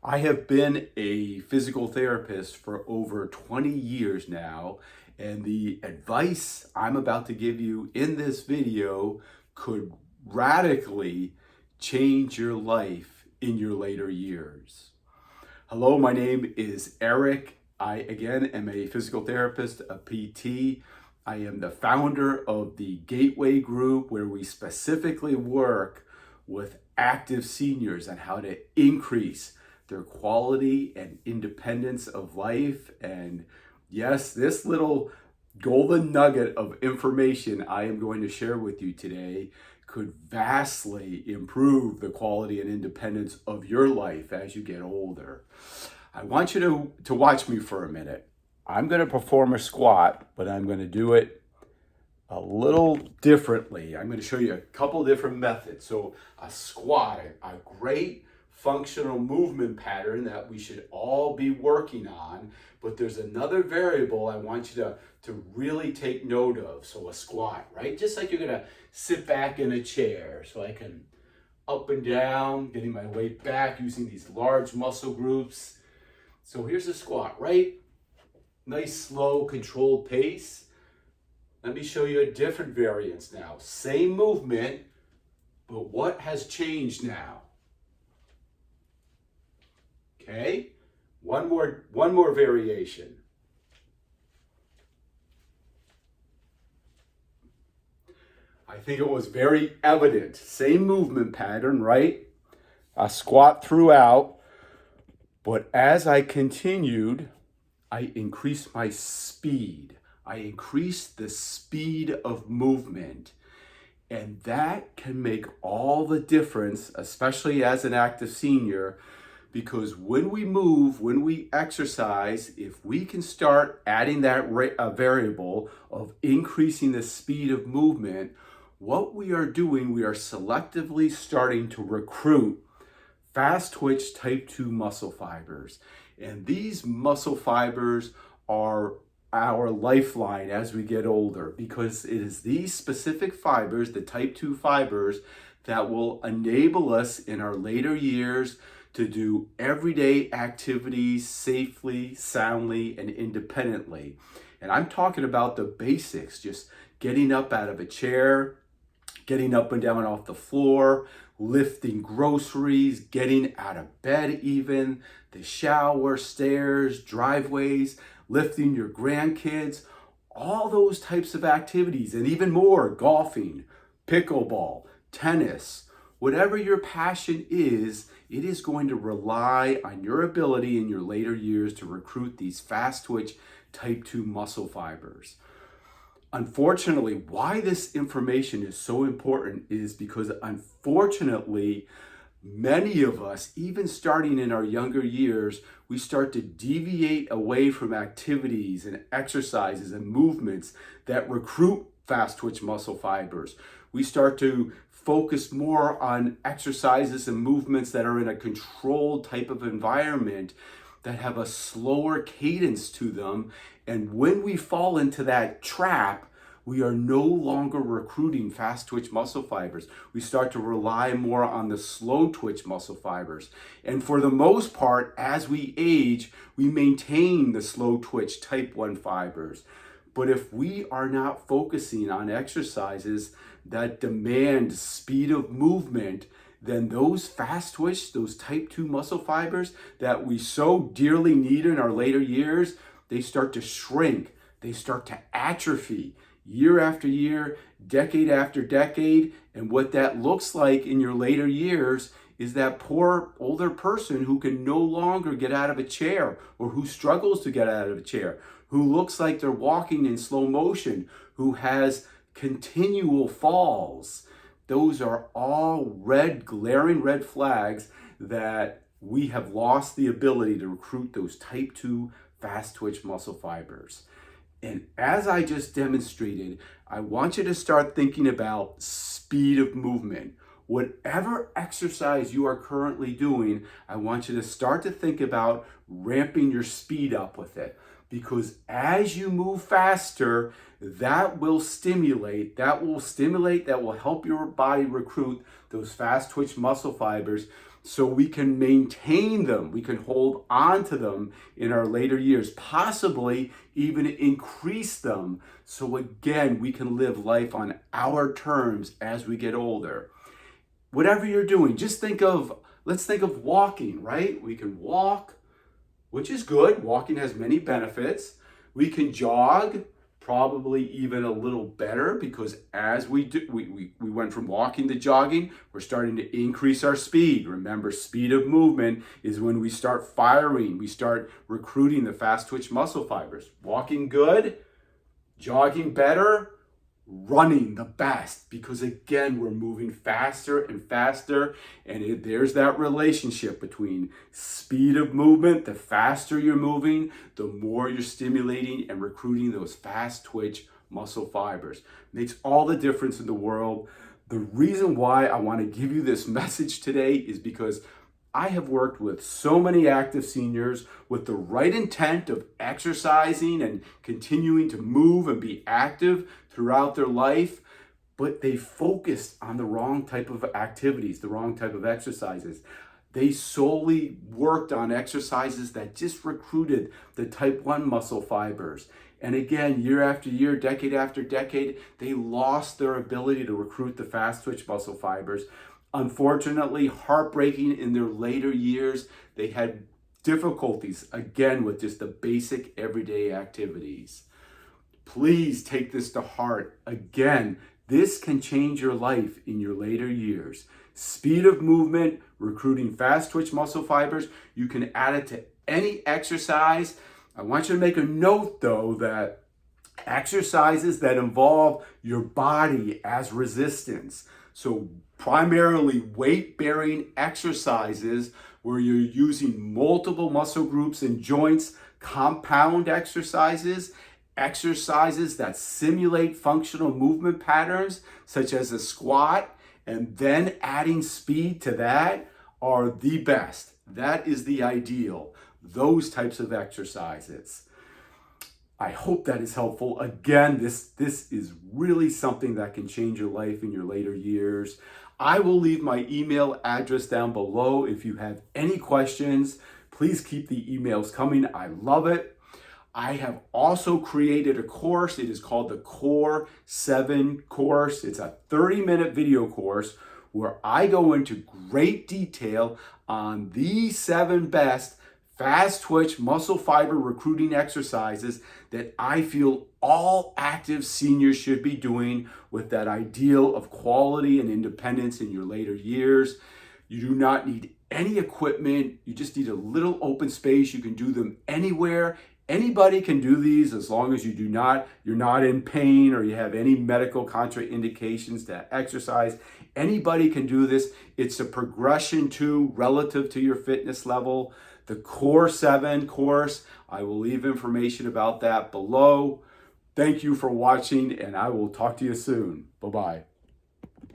I have been a physical therapist for over 20 years now, and the advice I'm about to give you in this video could radically change your life in your later years. Hello, my name is Eric. I, again, am a physical therapist, a PT. I am the founder of the Gateway Group, where we specifically work with active seniors on how to increase their quality and independence of life. And yes, this little golden nugget of information I am going to share with you today could vastly improve the quality and independence of your life as you get older. I want you to watch me for a minute. I'm going to perform a squat, but I'm going to do it a little differently. I'm going to show you a couple different methods. So a squat, a great functional movement pattern that we should all be working on, but there's another variable I want you to really take note of. So a squat, right? Just like you're gonna sit back in a chair. So I can up and down, getting my weight back using these large muscle groups. So here's a squat, right? Nice, slow, controlled pace. Let me show you a different variance now. Same movement, but what has changed now? Okay, one more variation. I think it was very evident. Same movement pattern, right? A squat throughout, but as I continued, I increased my speed. I increased the speed of movement. And that can make all the difference, especially as an active senior, because when we move, when we exercise, if we can start adding that variable of increasing the speed of movement, what we are doing, we are selectively starting to recruit fast twitch type 2 muscle fibers. And these muscle fibers are our lifeline as we get older, because it is these specific fibers, the type 2 fibers, that will enable us in our later years to do everyday activities safely, soundly, and independently. And I'm talking about the basics, just getting up out of a chair, getting up and down off the floor, lifting groceries, getting out of bed even, the shower, stairs, driveways, lifting your grandkids, all those types of activities, and even more, golfing, pickleball, tennis, whatever your passion is, it is going to rely on your ability in your later years to recruit these fast twitch type 2 muscle fibers. Unfortunately, why this information is so important is because unfortunately, many of us, even starting in our younger years, we start to deviate away from activities and exercises and movements that recruit fast twitch muscle fibers. We start to focus more on exercises and movements that are in a controlled type of environment that have a slower cadence to them. And when we fall into that trap, we are no longer recruiting fast twitch muscle fibers. We start to rely more on the slow twitch muscle fibers. And for the most part, as we age, we maintain the slow twitch type 1 fibers. But if we are not focusing on exercises that demand speed of movement, then those fast twitch, those type 2 muscle fibers that we so dearly need in our later years, they start to shrink, they start to atrophy year after year, decade after decade. And what that looks like in your later years is that poor older person who can no longer get out of a chair, or who struggles to get out of a chair, who looks like they're walking in slow motion, who has continual falls. Those are all glaring red flags that we have lost the ability to recruit those type 2 fast twitch muscle fibers. And as I just demonstrated, I want you to start thinking about speed of movement. Whatever exercise you are currently doing, I want you to start to think about ramping your speed up with it. Because as you move faster, that will help your body recruit those fast twitch muscle fibers so we can maintain them, we can hold on to them in our later years, possibly even increase them. So again, we can live life on our terms as we get older. Whatever you're doing, let's think of walking, right? We can walk, which is good. Walking has many benefits. We can jog, probably even a little better, because as we went from walking to jogging, we're starting to increase our speed. Remember, speed of movement is when we start firing, we start recruiting the fast twitch muscle fibers. Walking good, jogging better, running the best, because again, we're moving faster and faster, and there's that relationship between speed of movement. The faster you're moving, the more you're stimulating and recruiting those fast twitch muscle fibers. Makes all the difference in the world. The reason why I want to give you this message today is because I have worked with so many active seniors with the right intent of exercising and continuing to move and be active throughout their life, but they focused on the wrong type of activities, the wrong type of exercises. They solely worked on exercises that just recruited the type 1 muscle fibers. And again, year after year, decade after decade, they lost their ability to recruit the fast twitch muscle fibers. Unfortunately, heartbreaking in their later years, they had difficulties, again, with just the basic everyday activities. Please take this to heart. Again, this can change your life in your later years. Speed of movement, recruiting fast twitch muscle fibers. You can add it to any exercise. I want you to make a note, though, that exercises that involve your body as resistance. So primarily weight-bearing exercises where you're using multiple muscle groups and joints, compound exercises, exercises that simulate functional movement patterns, such as a squat, and then adding speed to that are the best. That is the ideal, those types of exercises. I hope that is helpful. Again, this is really something that can change your life in your later years. I will leave my email address down below. If you have any questions, please keep the emails coming. I love it. I have also created a course. It is called the Core 7 course. It's a 30-minute video course where I go into great detail on the 7 best fast twitch muscle fiber recruiting exercises that I feel all active seniors should be doing with that ideal of quality and independence in your later years. You do not need any equipment. You just need a little open space. You can do them anywhere. Anybody can do these as long as you're not in pain or you have any medical contraindications to exercise. Anybody can do this. It's a progression relative to your fitness level. The Core 7 course, I will leave information about that below. Thank you for watching, and I will talk to you soon. Bye-bye.